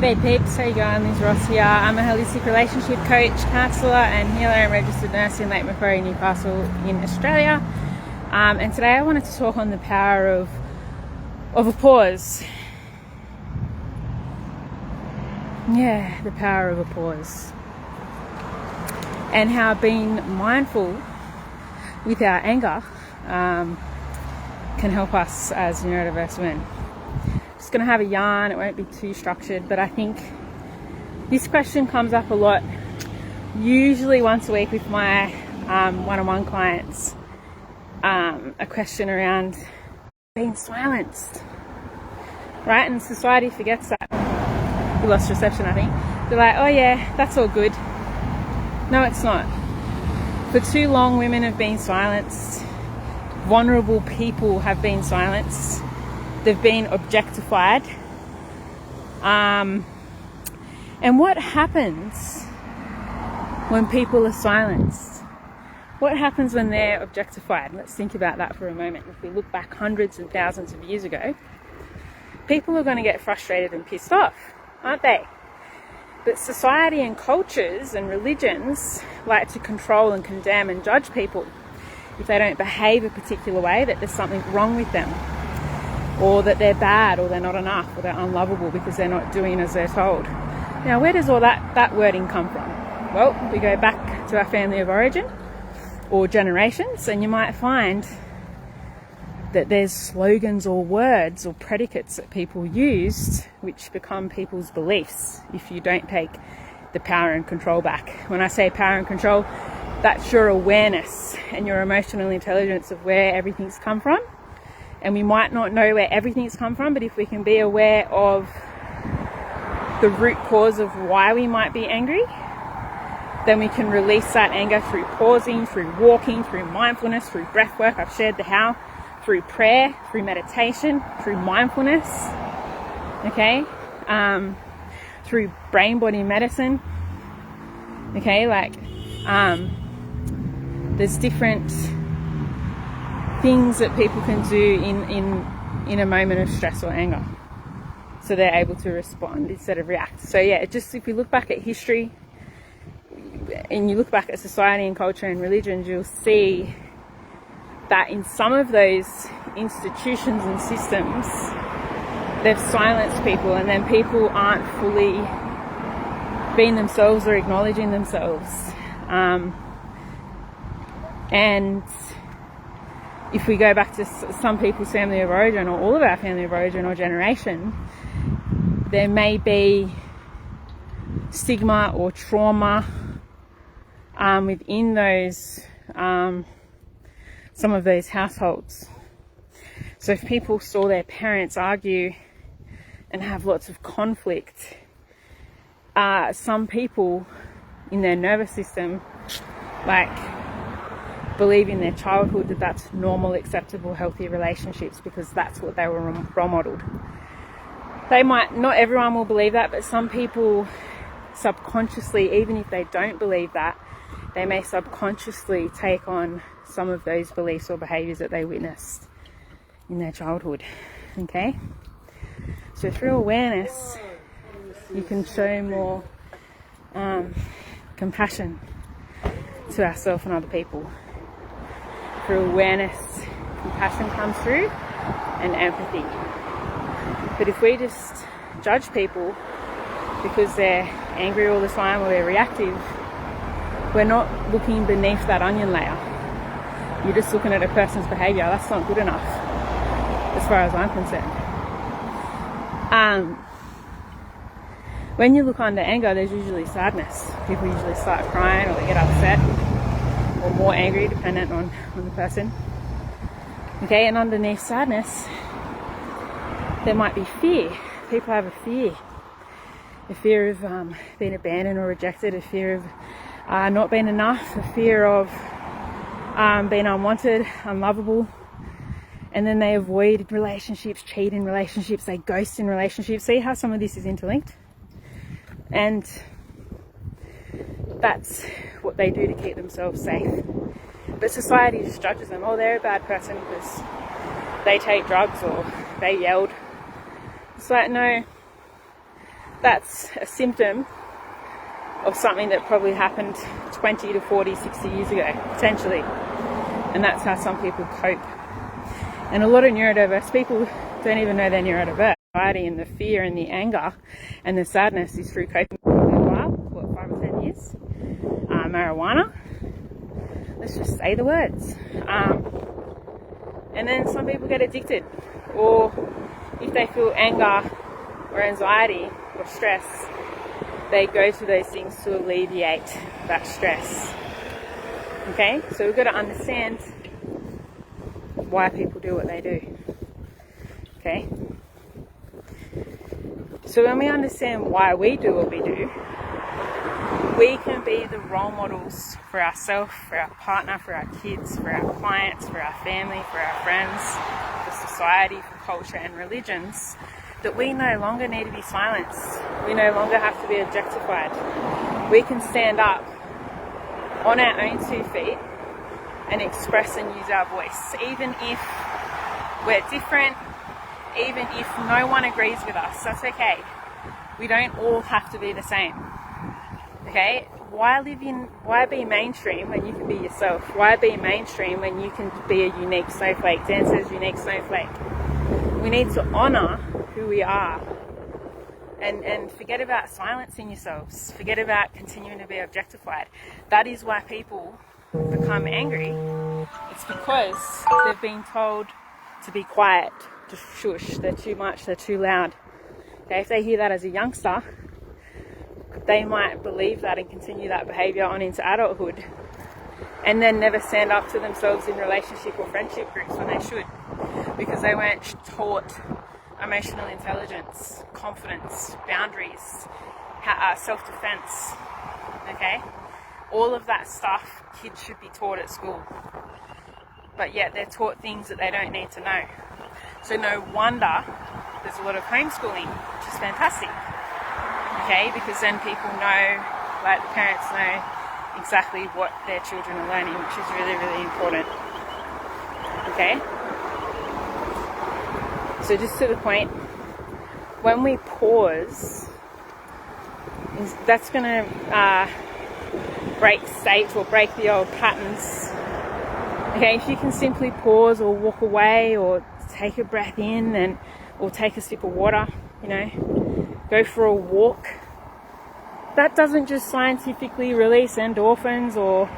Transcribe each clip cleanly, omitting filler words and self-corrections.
G'day peeps, how you going? Liz Ross here. I'm a holistic relationship coach, counsellor and healer and registered nurse in Lake Macquarie, Newcastle in Australia. And today I wanted to talk on the power of a pause. Yeah, the power of a pause. And how being mindful with our anger can help us as neurodiverse women. Just going to have a yarn, it won't be too structured, but I think this question comes up a lot, usually once a week with my one-on-one clients, a question around being silenced, right? And society forgets that. We lost reception, I think. They're like, oh yeah, that's all good. No, it's not. For too long, women have been silenced. Vulnerable people have been silenced. They've been objectified. And what happens when people are silenced? What happens when they're objectified? Let's think about that for a moment. If we look back hundreds and thousands of years ago, people are going to get frustrated and pissed off, aren't they? But society and cultures and religions like to control and condemn and judge people if they don't behave a particular way, that there's something wrong with them, or that they're bad, or they're not enough, or they're unlovable because they're not doing as they're told. Now, where does all that wording come from? Well, we go back to our family of origin or generations, and you might find that there's slogans or words or predicates that people used which become people's beliefs if you don't take the power and control back. When I say power and control, that's your awareness and your emotional intelligence of where everything's come from. And we might not know where everything's come from, but if we can be aware of the root cause of why we might be angry, then we can release that anger through pausing, through walking, through mindfulness, through breath work. I've shared the how, through prayer, through meditation, through mindfulness, okay? Through brain-body medicine, okay? There's different things that people can do in a moment of stress or anger, so they're able to respond instead of react. So yeah, just if you look back at history and you look back at society and culture and religions, you'll see that in some of those institutions and systems, they've silenced people, and then people aren't fully being themselves or acknowledging themselves. And if we go back to some people's family of origin, or all of our family of origin or generation, there may be stigma or trauma within those some of those households. So if people saw their parents argue and have lots of conflict, some people in their nervous system believe in their childhood that that's normal, acceptable, healthy relationships because that's what they were role modeled. They might, not everyone will believe that, but some people subconsciously, even if they don't believe that, they may subconsciously take on some of those beliefs or behaviours that they witnessed in their childhood, okay? So through awareness, you can show more compassion to ourselves and other people. Through awareness, compassion comes through, and empathy. But if we just judge people because they're angry all the time or they're reactive, we're not looking beneath that onion layer. You're just looking at a person's behaviour. That's not good enough, as far as I'm concerned. When you look under anger, there's usually sadness. People usually start crying, or they get upset, or more angry, dependent on the person. Okay, and underneath sadness, there might be fear. People have a fear of being abandoned or rejected, a fear of not being enough, a fear of being unwanted, unlovable, and then they avoid relationships, cheat in relationships, they ghost in relationships. See how some of this is interlinked? And that's what they do to keep themselves safe. But society just judges them. Oh, they're a bad person because they take drugs or they yelled. It's like, no, that's a symptom of something that probably happened 20 to 40, 60 years ago, potentially. And that's how some people cope. And a lot of neurodiverse people don't even know they're neurodiverse. Anxiety and the fear and the anger and the sadness is through coping for a while, what, 5 or 10 years. Marijuana. Let's just say the words. And then some people get addicted, or if they feel anger or anxiety or stress, they go to those things to alleviate that stress. Okay, so we've got to understand why people do what they do. Okay, so when we understand why we do what we do, we can be the role models for ourselves, for our partner, for our kids, for our clients, for our family, for our friends, for society, for culture and religions, that we no longer need to be silenced. We no longer have to be objectified. We can stand up on our own 2 feet and express and use our voice, even if we're different, even if no one agrees with us. That's okay. We don't all have to be the same. Okay? Why be mainstream when you can be yourself? Why be mainstream when you can be a unique snowflake? Dan says unique snowflake. We need to honour who we are and forget about silencing yourselves. Forget about continuing to be objectified. That is why people become angry. It's because they've been told to be quiet, to shush, they're too much, they're too loud. Okay, if they hear that as a youngster, they might believe that and continue that behaviour on into adulthood, and then never stand up to themselves in relationship or friendship groups when they should, because they weren't taught emotional intelligence, confidence, boundaries, self-defense. Okay, all of that stuff kids should be taught at school, but yet they're taught things that they don't need to know. So no wonder there's a lot of homeschooling, which is fantastic. Okay, because then people know, like the parents know exactly what their children are learning, which is really, really important. Okay? So just to the point, when we pause, that's going to break state or break the old patterns. Okay, if you can simply pause or walk away or take a breath in or take a sip of water, go for a walk, that doesn't just scientifically release endorphins, or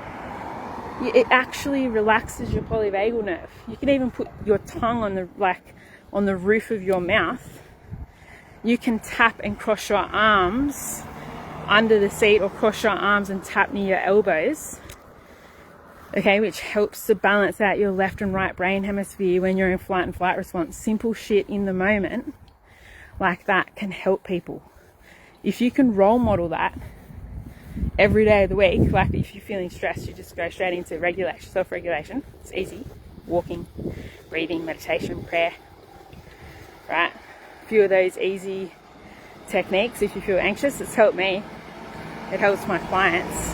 it actually relaxes your polyvagal nerve. You can even put your tongue on the roof of your mouth. You can tap and cross your arms under the seat, or cross your arms and tap near your elbows. Okay, which helps to balance out your left and right brain hemisphere when you're in flight and flight response. Simple shit in the moment like that can help people. If you can role model that every day of the week, like if you're feeling stressed, you just go straight into regulation, self-regulation. It's easy. Walking, breathing, meditation, prayer, right? A few of those easy techniques. If you feel anxious, it's helped me. It helps my clients.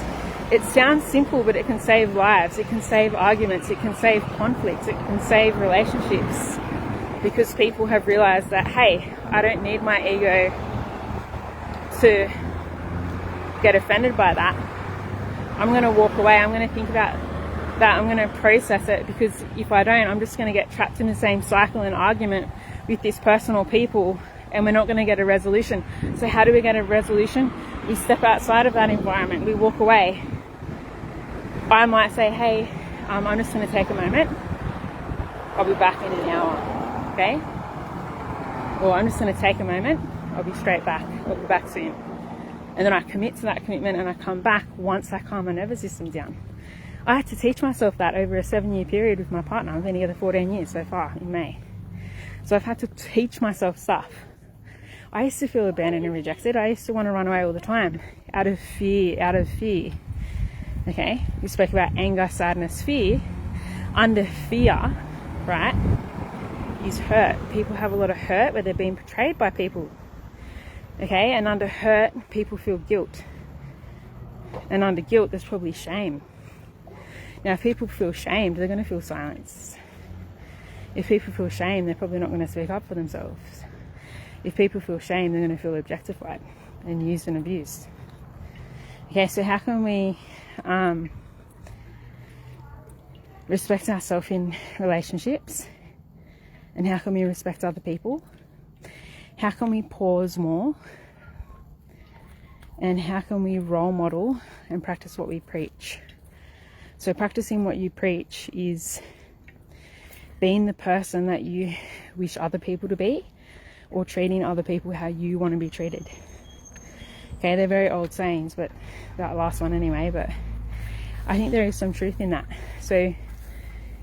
It sounds simple, but it can save lives. It can save arguments. It can save conflicts. It can save relationships, because people have realized that, hey, I don't need my ego to get offended by that. I'm going to walk away. I'm going to think about that. I'm going to process it, because if I don't, I'm just going to get trapped in the same cycle and argument with this person or people, and we're not going to get a resolution. So how do we get a resolution? We step outside of that environment. We walk away. I might say, hey, I'm just going to take a moment. I'll be back in an hour. Okay? Or I'm just going to take a moment. I'll be straight back. I'll be back soon. And then I commit to that commitment, and I come back once I calm my nervous system down. I had to teach myself that over a 7-year period with my partner. I've been together 14 years so far in May. So I've had to teach myself stuff. I used to feel abandoned and rejected. I used to want to run away all the time out of fear. Okay? We spoke about anger, sadness, fear. Under fear, right, is hurt. People have a lot of hurt where they're being betrayed by people. Okay? And under hurt, people feel guilt. And under guilt, there's probably shame. Now, if people feel shamed, they're going to feel silence. If people feel shame, they're probably not going to speak up for themselves. If people feel shame, they're going to feel objectified and used and abused. Okay, so how can we respect ourselves in relationships? And how can we respect other people? How can we pause more? And how can we role model and practice what we preach? So practicing what you preach is being the person that you wish other people to be, or treating other people how you want to be treated. Okay, they're very old sayings, but that last one anyway, but I think there is some truth in that. So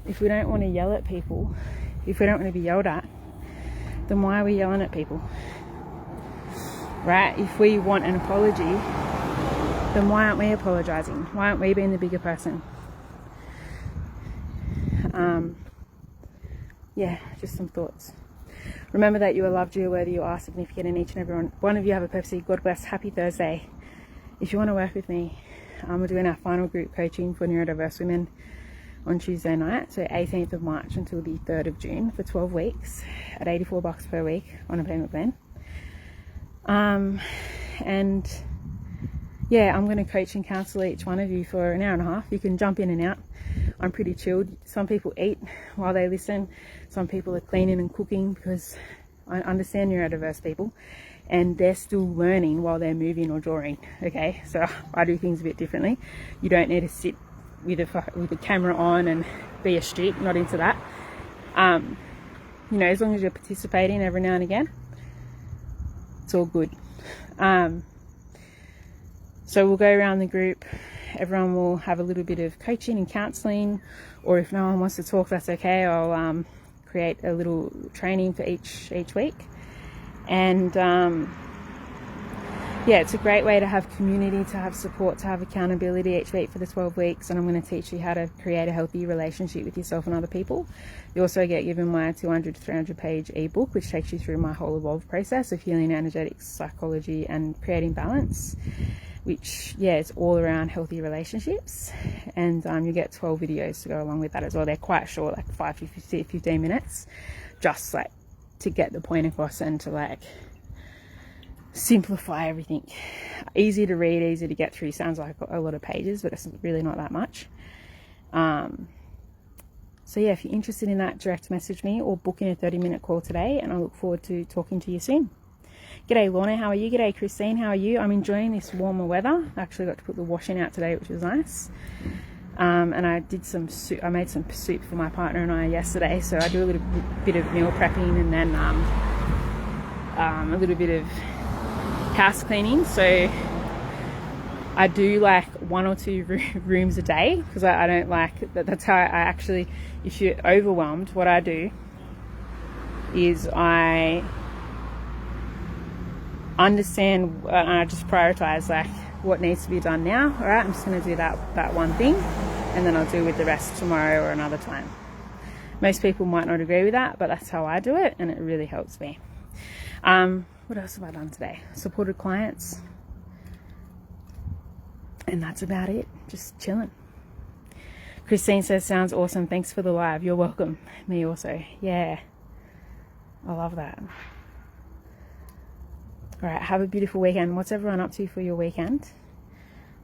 if we don't want to yell at people, if we don't want to be yelled at, then why are we yelling at people? Right? If we want an apology, then why aren't we apologizing? Why aren't we being the bigger person? Yeah, just some thoughts. Remember that you are loved, you are worthy, you are significant, and each and every one of you have a purpose. God bless. Happy Thursday. If you want to work with me, we're doing our final group coaching for neurodiverse women on Tuesday night, so 18th of March until the 3rd of June for 12 weeks at $84 per week on a payment plan. And yeah, I'm going to coach and counsel each one of you for an hour and a half. You can jump in and out. I'm pretty chilled. Some people eat while they listen. Some people are cleaning and cooking, because I understand neurodiverse people and they're still learning while they're moving or drawing. Okay, so I do things a bit differently. You don't need to sit with a camera on and be a streak. Not into that. You know, as long as you're participating every now and again, it's all good. So we'll go around the group. Everyone will have a little bit of coaching and counselling, or if no one wants to talk, that's okay. I'll create a little training for each week. And yeah, it's a great way to have community, to have support, to have accountability each week for the 12 weeks. And I'm going to teach you how to create a healthy relationship with yourself and other people. You also get given my 200 to 300 page ebook, which takes you through my whole evolved process of healing, energetics, psychology, and creating balance, which, yeah, it's all around healthy relationships. And you get 12 videos to go along with that as well. They're quite short, like 5 to 15 minutes, just like to get the point across and to like simplify everything. Easy to read, easy to get through. Sounds like a lot of pages, but it's really not that much. So yeah, if you're interested in that, direct message me or book in a 30-minute call today, and I look forward to talking to you soon. G'day Lorna, how are you? G'day Christine, how are you? I'm enjoying this warmer weather. I actually got to put the washing out today, which was nice. And I did some soup. I made some soup for my partner and I yesterday, so I do a little bit of meal prepping and then a little bit of house cleaning. So I do like 1 or 2 rooms a day, because I don't like that. That's how I actually, if you're overwhelmed, what I do is I understand and I just prioritize like what needs to be done now. All right, I'm just going to do that one thing, and then I'll deal with the rest tomorrow or another time. Most people might not agree with that, but that's how I do it, and it really helps me. What else have I done today? Supported clients, and that's about it. Just chilling. Christine says, sounds awesome. Thanks for the live. You're welcome. Me also. Yeah, I love that. All right, have a beautiful weekend. What's everyone up to for your weekend?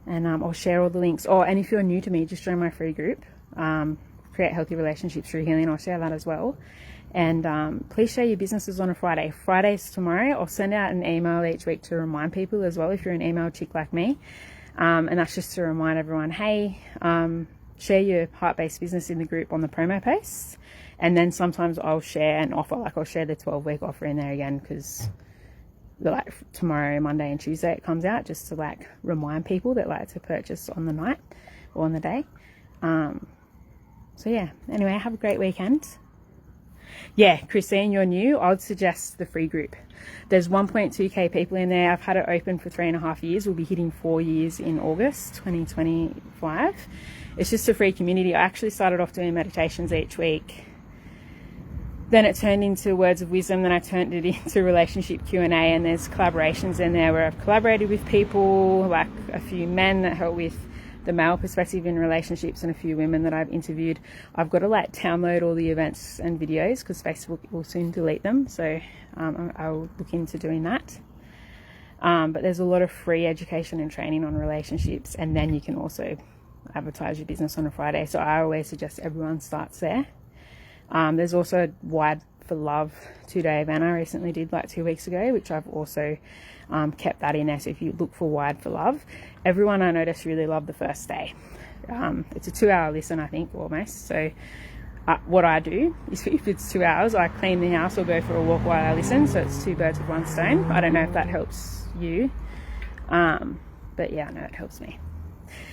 And I'll share all the links. Oh, and if you're new to me, just join my free group, Create Healthy Relationships Through Healing. I'll share that as well. And please share your businesses on a Friday. Friday's tomorrow. I'll send out an email each week to remind people as well, if you're an email chick like me. And that's just to remind everyone, hey, share your heart-based business in the group on the promo posts. And then sometimes I'll share an offer, like I'll share the 12-week offer in there again, because like tomorrow, Monday and Tuesday it comes out, just to like remind people that like to purchase on the night or on the day. So yeah, anyway, have a great weekend. Yeah, Christine, you're new. I'd suggest the free group. There's 1.2k people in there. I've had it open for 3.5 years. We'll be hitting 4 years in August 2025. It's just a free community. I actually started off doing meditations each week. Then it turned into words of wisdom. Then I turned it into relationship Q&A, and there's collaborations in there where I've collaborated with people, like a few men that help with the male perspective in relationships and a few women that I've interviewed. I've got to like download all the events and videos because Facebook will soon delete them, so I'll look into doing that. But there's a lot of free education and training on relationships, and then you can also advertise your business on a Friday, so I always suggest everyone starts there. There's also a Wide for Love 2-day event I recently did like 2 weeks ago, which I've also kept that in there. So if you look for Wide for Love, everyone I noticed really loved the first day. It's a 2-hour listen, I think, almost. So what I do is, if it's 2 hours, I clean the house or go for a walk while I listen, so it's 2 birds with 1 stone. I don't know if that helps you, but yeah, I know it helps me.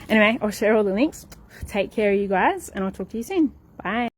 Anyway, I'll share all the links. Take care of you guys, and I'll talk to you soon. Bye.